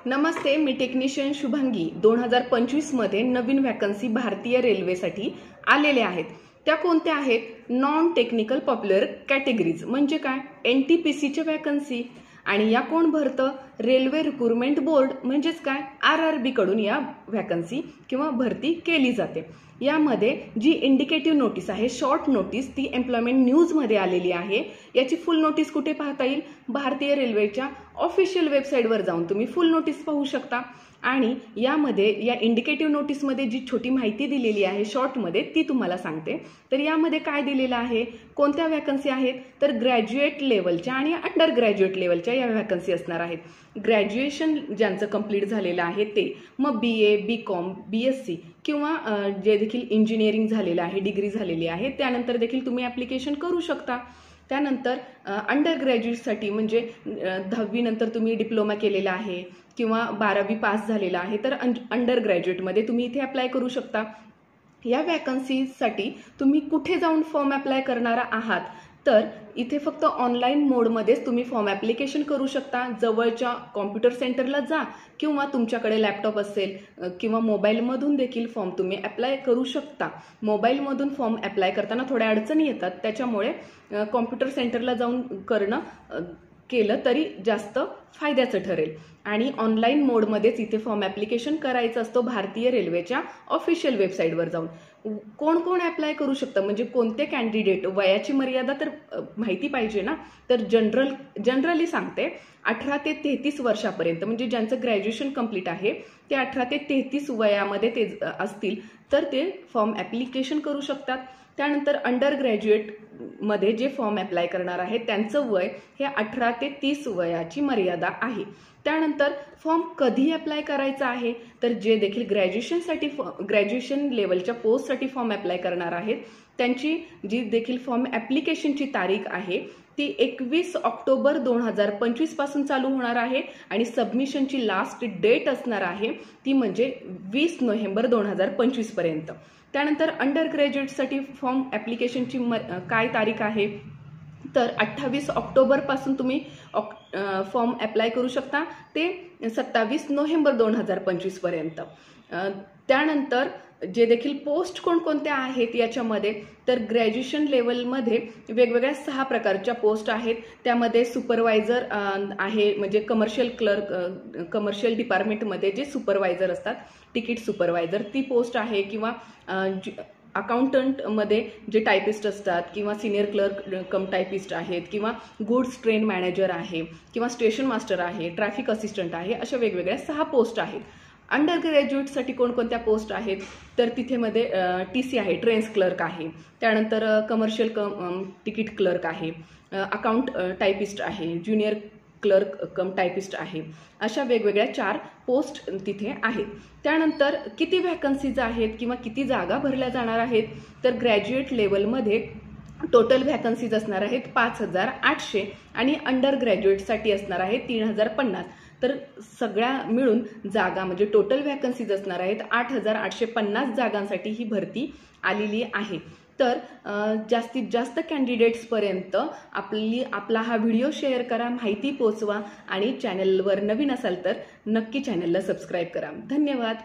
नमस्ते, मी technician Shubhangi. 2025 मध्ये नवीन vacancy भारतीय रेल्वेसाठी आलेल्या आहेत। त्या कोणत्या आहेत? नॉन टेक्निकल पॉप्युलर कॅटेगरीज म्हणजे काय? एनटीपीसीच्या वॅकन्सी। आणि या कोण भरतं? रेल्वे रिक्रुटमेंट बोर्ड म्हणजेच काय? आरआरबी कडून या वॅकन्सी किंवा भरती केली जाते। यामध्ये जी इंडिकेटिव्ह नोटीस आहे, शॉर्ट नोटीस, ती एम्प्लॉयमेंट न्यूज मध्ये आलेली आहे। याची फुल नोटीस कुठे पाहता येईल? भारतीय रेल्वेच्या ऑफिशियल वेबसाईटवर जाऊन तुम्ही फुल नोटीस पाहू शकता। आणि यामध्ये या इंडिकेटिव्ह नोटीसमध्ये जी छोटी माहिती दिलेली आहे शॉर्टमध्ये ती तुम्हाला सांगते। तर यामध्ये काय दिलेलं आहे? कोणत्या वॅकन्सी आहेत? तर ग्रॅज्युएट लेवलच्या आणि अंडर ग्रॅज्युएट लेवलच्या या वॅकन्सी असणार आहेत। ग्रॅज्युएशन ज्यांचं कंप्लीट झालेलं आहे ते, मग बीए, बीकॉम, बीएससी किंवा जे देखील इंजिनिअरिंग झालेलं आहे, डिग्री झालेली आहे, त्यानंतर देखील तुम्ही ॲप्लिकेशन करू शकता। त्यानंतर अंडर ग्रॅज्युएटसाठी म्हणजे 10वी नंतर तुम्ही डिप्लोमा केलेला आहे किंवा 12वी पास झालेला आहे तर अंडर ग्रॅज्युएटमध्ये तुम्ही इथे अप्लाय करू शकता। या वॅकन्सीसाठी तुम्ही कुठे जाऊन फॉर्म अप्लाय करणार आहात? तर इथे फक्त ऑनलाईन मोडमध्येच तुम्ही फॉर्म ॲप्लिकेशन करू शकता। जवळच्या कॉम्प्युटर सेंटरला जा किंवा तुमच्याकडे लॅपटॉप असेल किंवा मोबाईलमधून देखील फॉर्म तुम्ही अप्लाय करू शकता। मोबाईलमधून फॉर्म अप्लाय करताना थोड्या अडचणी येतात, त्याच्यामुळे कॉम्प्युटर सेंटरला जाऊन केलं तरी जास्त फायद्याचं ठरेल। आणि ऑनलाईन मोडमध्येच इथे फॉर्म ॲप्लिकेशन करायचं असतो भारतीय रेल्वेच्या ऑफिशियल वेबसाईटवर जाऊन। कोण कोण अप्लाय करू शकतं म्हणजे कोणते कॅन्डिडेट? वयाची मर्यादा तर माहिती पाहिजे ना। तर जनरली सांगते 18 ते 33 वर्षापर्यंत म्हणजे ज्यांचं ग्रॅज्युएशन कंप्लीट आहे ते 18 ते 33 वयामध्ये ते असतील तर ते फॉर्म ॲप्लिकेशन करू शकतात। त्यानंतर अंडर ग्रॅज्युएटमध्ये जे फॉर्म अप्लाय करणार आहेत त्यांचं वय हे 18 ते 30 वयाची मर्यादा आहे। त्यानंतर फॉर्म कधी अप्लाय करायचा आहे? तर जे देखील ग्रॅज्युएशन लेवलच्या पोस्टसाठी फॉर्म अप्लाय करणार आहेत त्यांची जी देखील फॉर्म ॲप्लिकेशनची तारीख आहे ती 21 ऑक्टोबर 2025 पासून चालू होणार आहे आणि सबमिशनची लास्ट डेट असणार आहे ती म्हणजे 20 नोव्हेंबर 2025 पर्यंत। त्यानंतर अंडर ग्रॅज्युएटसाठी फॉर्म ॲप्लिकेशनची काय तारीख आहे? तर 28 ऑक्टोबर पासून तुम्ही फॉर्म अप्लाय करू शकता ते 27 नोव्हेंबर 2025 पर्यंत। त्यानंतर जे देखील पोस्ट कोणकोणत्या आहेत याच्यामध्ये, तर ग्रॅज्युएशन लेवलमध्ये वेगवेगळ्या 6 प्रकारच्या पोस्ट आहेत। त्यामध्ये सुपरवायझर आहे म्हणजे कमर्शियल डिपार्टमेंटमध्ये जे सुपरवायझर असतात, तिकीट सुपरवायझर ती पोस्ट आहे, किंवा अकाउंटंटमध्ये जे टायपिस्ट असतात किंवा सिनियर क्लर्क कम टायपिस्ट आहेत, किंवा गुड्स ट्रेन मॅनेजर आहे, किंवा स्टेशन मास्टर आहे, ट्रॅफिक असिस्टंट आहे, अशा वेगवेगळ्या 6 पोस्ट आहेत। अंडर ग्रॅज्युएटसाठी कोणकोणत्या पोस्ट आहेत? तर तिथे मध्ये टीसी आहे, ट्रेन्स क्लर्क आहे, त्यानंतर कमर्शियल तिकीट क्लर्क आहे, अकाउंट टायपिस्ट आहे, ज्युनियर क्लर्क कम टायपिस्ट आहे, अशा वेगवेगळ्या 4 पोस्ट तिथे आहेत। त्यानंतर किती वॅकन्सीज आहेत किंवा किती जागा भरल्या जाणार आहेत? तर ग्रॅज्युएट लेवलमध्ये टोटल वॅकन्सीज असणार आहेत 5800 आणि अंडर ग्रॅज्युएटसाठी असणार आहे 3050। तर सगळ्या मिळून जागा म्हणजे टोटल वॅकन्सीज असणार आहेत 8850 जागांसाठी ही भरती आलेली आहे। तर जास्तीत जास्त कॅन्डिडेट्सपर्यंत आपला हा व्हिडिओ शेअर करा, माहिती पोचवा आणि चॅनलवर नवीन असाल तर नक्की चॅनलला सबस्क्राईब करा। धन्यवाद।